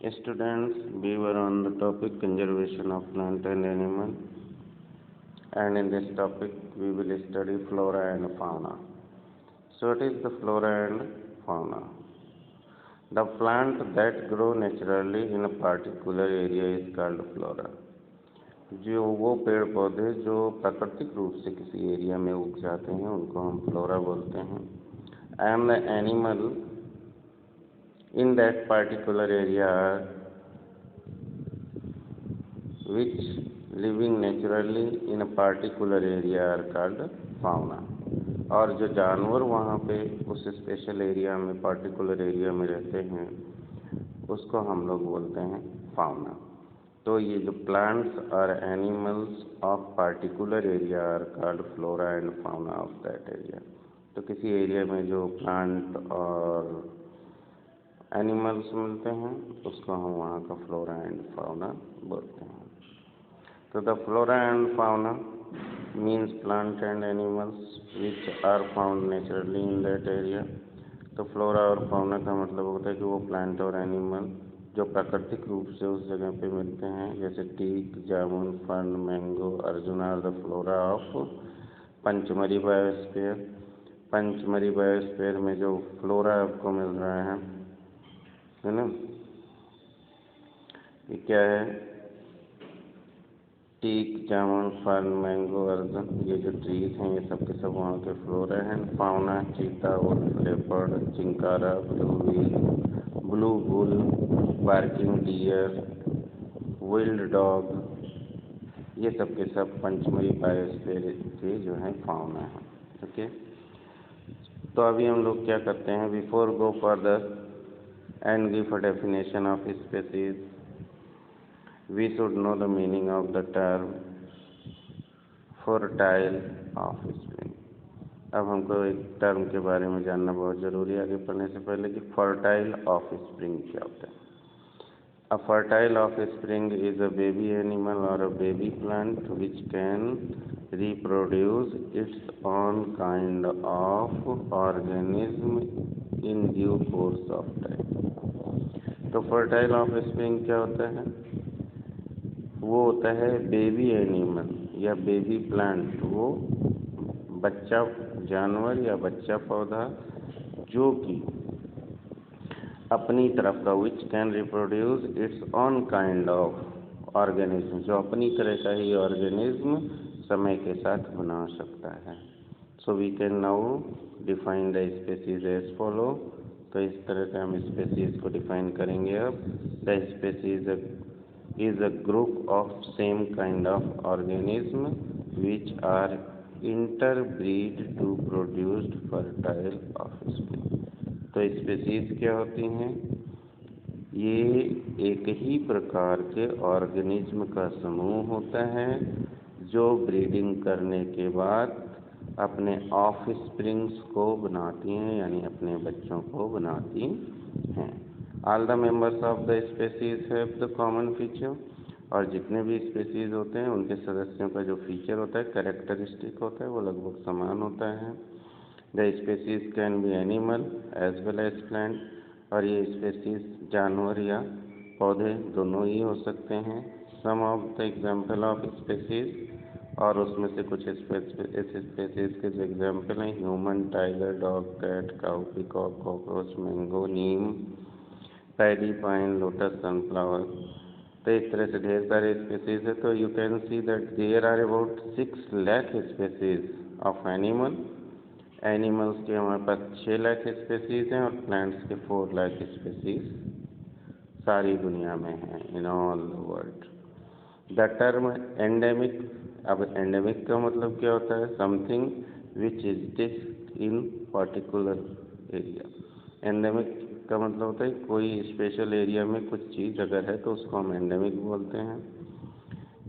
Students, we were on the topic conservation of plant and animal, and in this topic we will study flora and fauna. So what is the flora and fauna? The plant that grow naturally in a particular area is called flora. जो वो पेड़ पौधे जो प्राकृतिक रूप से किसी area में उग जाते हैं उनको हम फ्लोरा बोलते हैं. And the animal in that particular area which living naturally in a particular area are called fauna. और जो जानवर वहाँ पे उस स्पेशल एरिया में पर्टिकुलर एरिया में रहते हैं उसको हम लोग बोलते हैं फाउना. तो ये जो प्लांट्स और animals of particular area are called flora and fauna of that area. तो किसी एरिया में जो प्लांट और एनिमल्स मिलते हैं उसको हम वहाँ का फ्लोरा एंड फाउना बोलते हैं. तो the flora and fauna means plant and animals which are found naturally in that area. तो फ्लोरा और फाउना का मतलब होता है कि वो प्लांट और एनिमल जो प्राकृतिक रूप से उस जगह पे मिलते हैं, जैसे teak, jamun, fern, mango, arjun are the flora of Pachmarhi biosphere. Pachmarhi biosphere में जो फ्लोरा आपको मिल रहा है ना, ये क्या है? Teak, jamun, fern, mango, Arjun, ये जो ट्रीज हैं ये सब के सब वहाँ के फ्लोरा हैं. Fauna cheetah, wolf, leopard, chinkara, blue bull, barking deer, wild dog, ये सब के सब पंचमरी बायोस्फीयर के जो हैं फाउना हैं. ओके, तो अभी हम लोग क्या करते हैं, before go further and give a definition of species, we should know the meaning of the term fertile offspring. अब हमको एक टर्म के बारे में जानना बहुत ज़रूरी है आगे पढ़ने से पहले कि फर्टाइल offspring क्या होता है. A fertile offspring is a baby animal or a baby plant which can reproduce its own kind of organism in due course of time. तो फर्टाइल offspring क्या होता है? वो होता है बेबी एनिमल या बेबी प्लांट, वो बच्चा जानवर या बच्चा पौधा जो कि अपनी तरफ का which can reproduce it's on kind of organism, जो अपनी तरह का ही ऑर्गेनिज्म समय के साथ बना सकता है. So we can now define the species as follow. तो इस तरह से हम स्पीसीज को डिफाइन करेंगे. अब the species is a group of same kind of organism which are interbreed to produce fertile offspring. तो स्पीसीज क्या होती हैं? ये एक ही प्रकार के ऑर्गेनिज्म का समूह होता है जो ब्रीडिंग करने के बाद अपने ऑफस्प्रिंग्स को बनाती हैं, यानी अपने बच्चों को बनाती हैं. All the members of the species have the common feature. और जितने भी स्पीसीज होते हैं उनके सदस्यों का जो फीचर होता है, कैरेक्टरिस्टिक होता है, वो लगभग समान होता है. The species can be animal as well as plant. और ये स्पीसीज जानवर या पौधे दोनों ही हो सकते हैं. Some of the example of species, और उसमें से कुछ स्पीसीज के जो एग्जाम्पल हैं, human, tiger, dog, cat, cow, peacock, cockroach, mango, neem, paddy, pine, lotus, sunflower. तो इस तरह से ढेर सारे स्पीसीज है. तो you can see that there are about 6 lakh species of animal. Animals के हमारे पास 6 लाख स्पीसीज हैं और प्लांट्स के 4 लाख स्पीसीज सारी दुनिया में हैं, in all the world. The term endemic, अब एंडेमिक का मतलब क्या होता है? Something which exist in particular area. Endemic का मतलब होता है कोई स्पेशल एरिया में कुछ चीज़ अगर है तो उसको हम एंडेमिक बोलते हैं.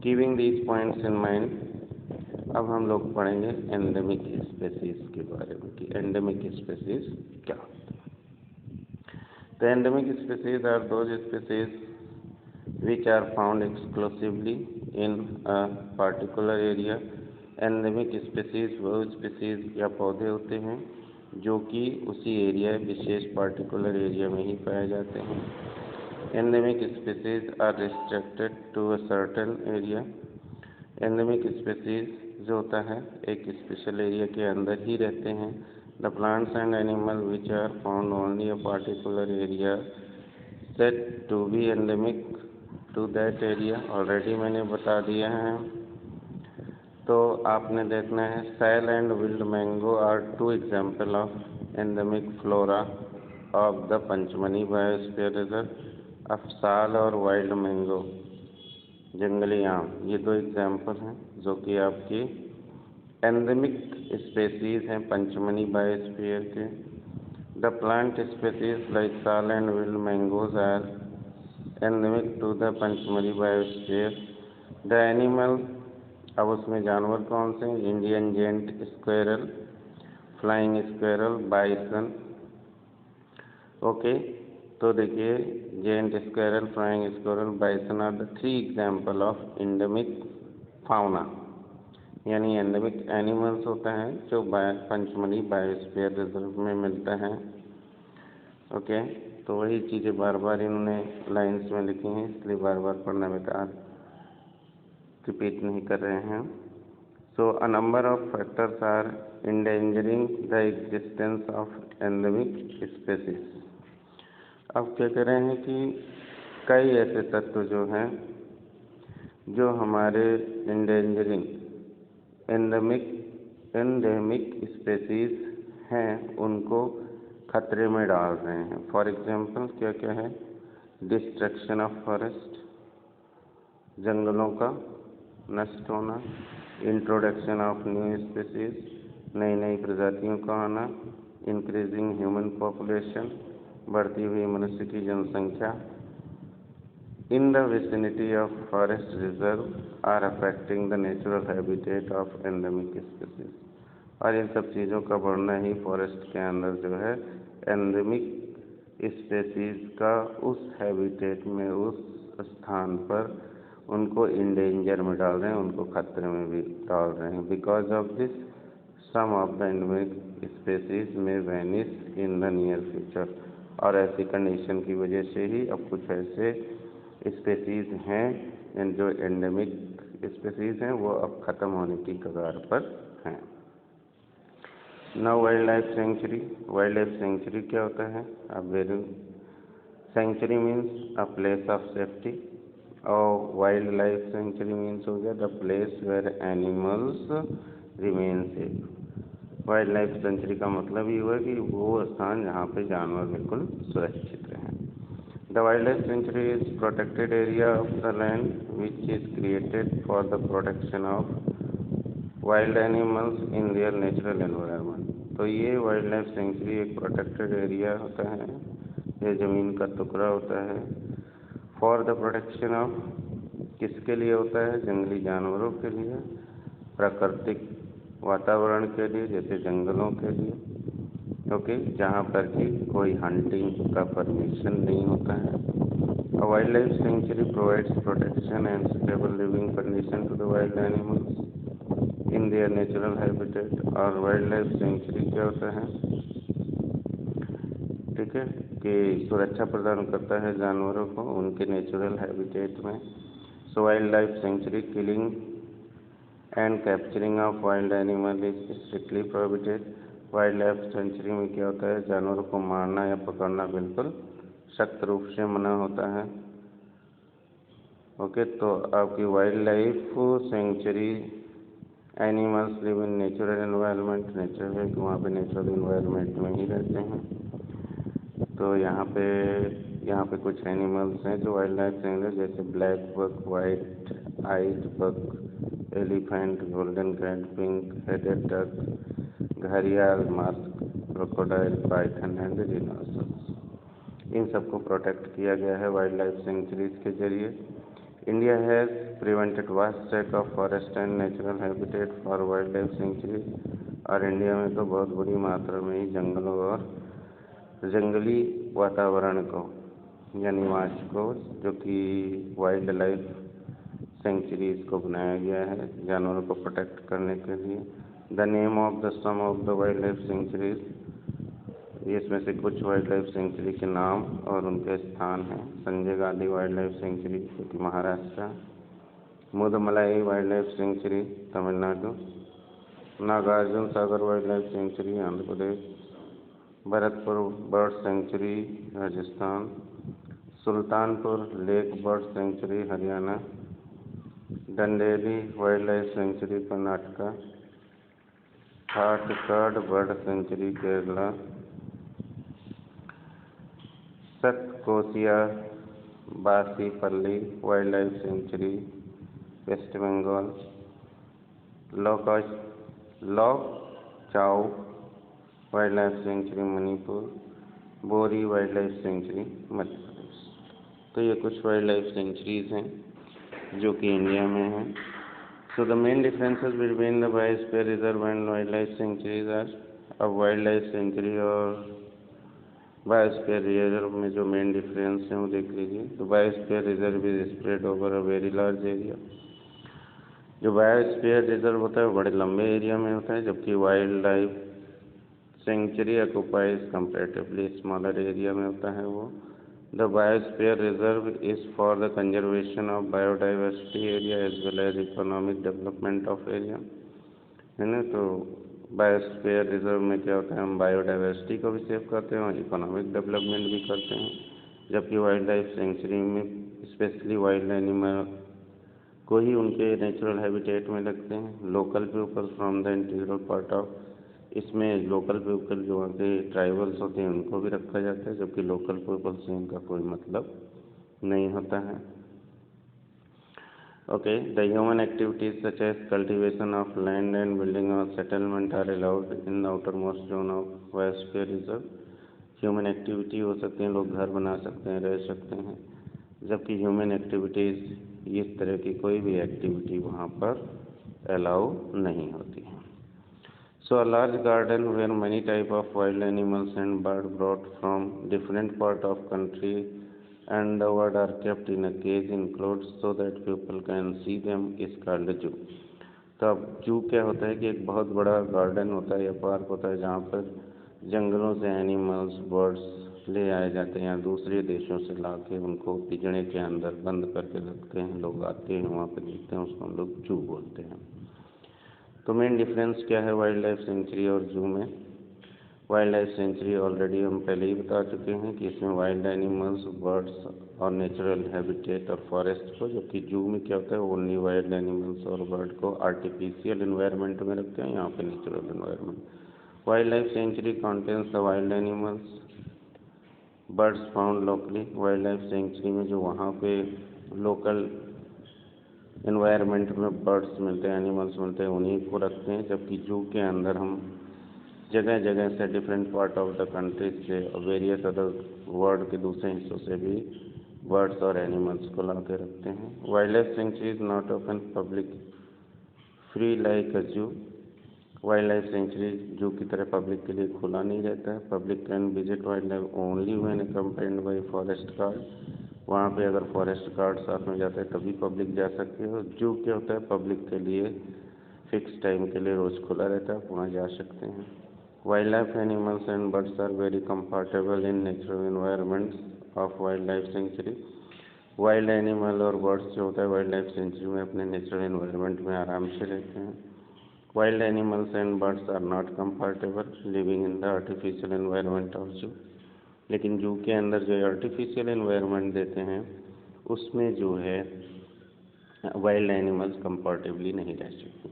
Keeping these points in mind, अब हम लोग पढ़ेंगे एंडेमिक स्पीसीज के बारे में कि एंडेमिक स्पीसीज क्या होता है. तो endemic species are those species which are found exclusively in a particular area. Endemic species वो स्पीसीज या पौधे होते हैं जो कि उसी एरिया, विशेष पार्टिकुलर एरिया में ही पाए जाते हैं. Endemic species are restricted to a certain area. Endemic species जो होता है एक स्पेशल एरिया के अंदर ही रहते हैं। The plants and animal which are found only a particular area set to be endemic to that area. Already मैंने बता दिया है, तो आपने देखना है sal and wild mango are two example of endemic flora of the Pachmarhi biosphere reserve. अब साल और वाइल्ड मैंगो जंगली आम ये दो एग्जाम्पल हैं जो कि आपकी एंडेमिक स्पेसीज हैं पंचमनी बायोस्फीयर के। The plant species like sal and wild mangoes are endemic to the Pachmarhi biosphere. The animal, अब उसमें जानवर कौन से हैं? Indian giant squirrel, flying squirrel, bison. Okay, तो देखिए giant squirrel, flying squirrel, bison are the 3 example of endemic fauna, यानी endemic animals होता है जो पंचमनी बायोस्फीयर रिजर्व में मिलता है। ओके, तो वही चीज़ें बार बार इन्होंने लाइंस में लिखी हैं, इसलिए बार बार पढ़ना बेकार, रिपीट नहीं कर रहे हैं। So a number of factors are endangering the existence of endemic species. अब क्या कह रहे हैं कि कई ऐसे तत्व जो हैं जो हमारे इंडेंजरिंग एंडेमिक स्पेसीज हैं उनको खतरे में डाल रहे हैं। फॉर एग्जांपल क्या क्या है? डिस्ट्रक्शन ऑफ फॉरेस्ट, जंगलों का नष्ट होना, इंट्रोडक्शन ऑफ न्यू स्पेसीज, नई नई प्रजातियों का आना, इंक्रीजिंग ह्यूमन पॉपुलेशन, बढ़ती हुई मनुष्य की जनसंख्या, in the vicinity of forest reserve are affecting the natural habitat of endemic species. और इन सब चीज़ों का बढ़ना ही फॉरेस्ट के अंदर जो है एंडेमिक स्पीसीज का उस हैबिटेट में, उस स्थान पर उनको इंडेंजर में डाल रहे हैं, उनको खतरे में भी डाल रहे हैं। Because of this some of the endemic species may vanish in the near future. और ऐसी कंडीशन की वजह से ही अब कुछ ऐसे स्पेसीज हैं जो एंडेमिक स्पेसीज हैं वो अब ख़त्म होने की कगार पर हैं। Now wild life sanctuary. Wild life sanctuary क्या होता है? अब sanctuary means a place of safety, और वाइल्ड लाइफ सेंचुरी मीन्स हो गया the place where animals remain safe. Wild life sanctuary का मतलब ये हुआ कि वो स्थान जहाँ पे जानवर बिल्कुल सुरक्षित रहें। The wild life sanctuary is protected area of the land which is created for the protection of wild animals in their natural environment. तो ये वाइल्ड लाइफ सेंचुरी एक प्रोटेक्टेड एरिया होता है, ये ज़मीन का टुकड़ा होता है। फॉर द प्रोटेक्शन ऑफ, किसके लिए होता है? जंगली जानवरों के लिए, प्राकृतिक वातावरण के लिए जैसे जंगलों के लिए। ओके, जहाँ पर कि कोई हंटिंग का परमिशन नहीं होता है। Wild life sanctuary provides protection and stable living condition to the wild animals in their natural habitat. और वाइल्ड लाइफ सेंचुरी क्या होता है? ठीक है, कि सुरक्षा प्रदान करता है जानवरों को उनके नेचुरल हैबिटेट में। So wild life sanctuary killing and capturing of wild animal is strictly prohibited. Wild life sanctuary में क्या होता है? जानवरों को मारना या पकड़ना बिल्कुल सख्त रूप से मना होता है। ओके, तो आपकी wild life century animals live in natural environment, natural है कि वहाँ पे नेचुरल एनवायरनमेंट में ही रहते हैं। तो यहाँ पे कुछ एनिमल्स हैं जो वाइल्ड लाइफ सेंचुरी, जैसे ब्लैक बक, वाइट आइड बक, elephant, golden cat, pink headed duck, घड़ियाल, मास्क, क्रोकोडाइल, पाइथन एंड रिनोसरस। इन सबको प्रोटेक्ट किया गया है वाइल्ड लाइफ सेंचुरीज के जरिए। India has prevented vast check of forest and natural habitat for wild life sanctuaries. और India में तो बहुत बड़ी मात्रा में ही जंगलों और जंगली वातावरण को या निवास को, जो कि वाइल्ड लाइफ सेंचुरीज को बनाया गया है जानवरों को प्रोटेक्ट करने के लिए। The name of the some of the wild life sanctuaries इसमें से कुछ वाइल्ड लाइफ सेंचुरी के नाम और उनके स्थान हैं। Sanjay Gandhi wild life sanctuary जो कि Maharashtra, Mudumalai wild life sanctuary Tamil Nadu, Nagarjuna Sagar wild life sanctuary Andhra Pradesh, Bharatpur bird sanctuary Rajasthan, Sultanpur lake bird sanctuary Haryana, Dandeli wild life sanctuary Karnataka, Thattekad bird sanctuary Kerala, Satkosia Basipalli wild life sanctuary West Bengal, Lokchao wild life sanctuary Manipur, Bori wild life sanctuary Madhya Pradesh. तो ये कुछ वाइल्ड लाइफ सेंचुरीज हैं जो कि India में हैं। So the main differences between the biosphere reserve and wild life sanctuaries are, अब wild life sanctuary और बायोस्फीयर रिजर्व में जो मेन डिफरेंस है वो देख लीजिए। तो biosphere reserve is spread over a very large area. जो बायोस्फीयर रिजर्व होता है वो बड़े लंबे एरिया में होता है, जबकि wild life sanctuary occupies comparatively smaller area में होता है वो। The biosphere reserve is for the conservation of biodiversity area as well as economic development of area, है ना। तो बायोस्फीयर रिजर्व में क्या होता है, हम बायोडाइवर्सिटी को भी सेव करते हैं और इकोनॉमिक डेवलपमेंट भी करते हैं, जबकि वाइल्ड लाइफ सेंचुरी में स्पेशली वाइल्ड एनिमल को ही उनके नेचुरल हैबिटेट में रखते हैं। Local people from the interior part of, इसमें लोकल पीपल जो वहाँ के ट्राइबल्स होते हैं उनको भी रखा जाता है, जबकि लोकल पीपल से इनका कोई मतलब नहीं होता है। Okay, the human activities such as cultivation of land and building of settlement are allowed in the outermost zone of biosphere reserve. Human activity हो सकते हैं, लोग घर बना सकते हैं, रह सकते हैं, जबकि ह्यूमन एक्टिविटीज़ इस तरह की कोई भी एक्टिविटी वहाँ पर अलाउ नहीं होती है। So a large garden where many type of wild animals and bird brought from different part of country and the bird are kept in a cage enclosed so that people can see them is called zoo. तो अब जू क्या होता है कि एक बहुत बड़ा गार्डन होता है या पार्क होता है जहाँ पर जंगलों से एनिमल्स बर्ड्स ले आए जाते हैं या दूसरे देशों से ला के उनको पिंजड़े के अंदर बंद करके रखते हैं, लोग आते हैं वहाँ पर देखते हैं, उसको हम लोग जू बोलते हैं। तो मेन डिफरेंस क्या है वाइल्ड लाइफ सेंचुरी और जू में। वाइल्ड लाइफ सेंचुरी ऑलरेडी हम पहले ही बता चुके हैं कि इसमें वाइल्ड एनिमल्स बर्ड्स और नेचुरल हैबिटेट और फॉरेस्ट को, जबकि जू में क्या होता है ओनली वाइल्ड एनिमल्स और बर्ड को आर्टिफिशियल इन्वायरमेंट में रखते हैं, यहाँ पे natural environment. Wild life century contains the wild animals birds found locally. Wild life sanctuary में जो वहाँ पे लोकल इन्वायरमेंट में बर्ड्स मिलते हैं, एनिमल्स मिलते हैं, उन्हीं को रखते हैं, जबकि जू के अंदर हम जगह जगह से different part of the country से और वेरियस अदर वर्ल्ड के दूसरे हिस्सों से भी बर्ड्स और एनिमल्स को ला के रखते हैं। Wild life sanctuary is not open public free like a zoo. Wild life century जू की तरह पब्लिक के लिए खुला नहीं रहता है। Public can visit wild life only when accompanied by forest guard. वहाँ पे अगर फॉरेस्ट गार्ड साथ में जाता है तभी पब्लिक जा सकती है। जू क्या होता है पब्लिक के लिए फिक्स टाइम के लिए रोज़ खुला रहता है, आप वहाँ जा सकते हैं। Wild life animals and birds are very comfortable in natural environments of wild life sanctuary. Wild animal और बर्ड्स जो होता है वाइल्ड लाइफ सेंचुरी में अपने नेचुरल इन्वायरमेंट में आराम से रहते हैं। Wild animals and birds are not comfortable living in the artificial environment of zoo. लेकिन जू के अंदर जो आर्टिफिशियल इन्वायरमेंट देते हैं उसमें जो है वाइल्ड एनिमल्स कंफर्टेबली नहीं रह सकते।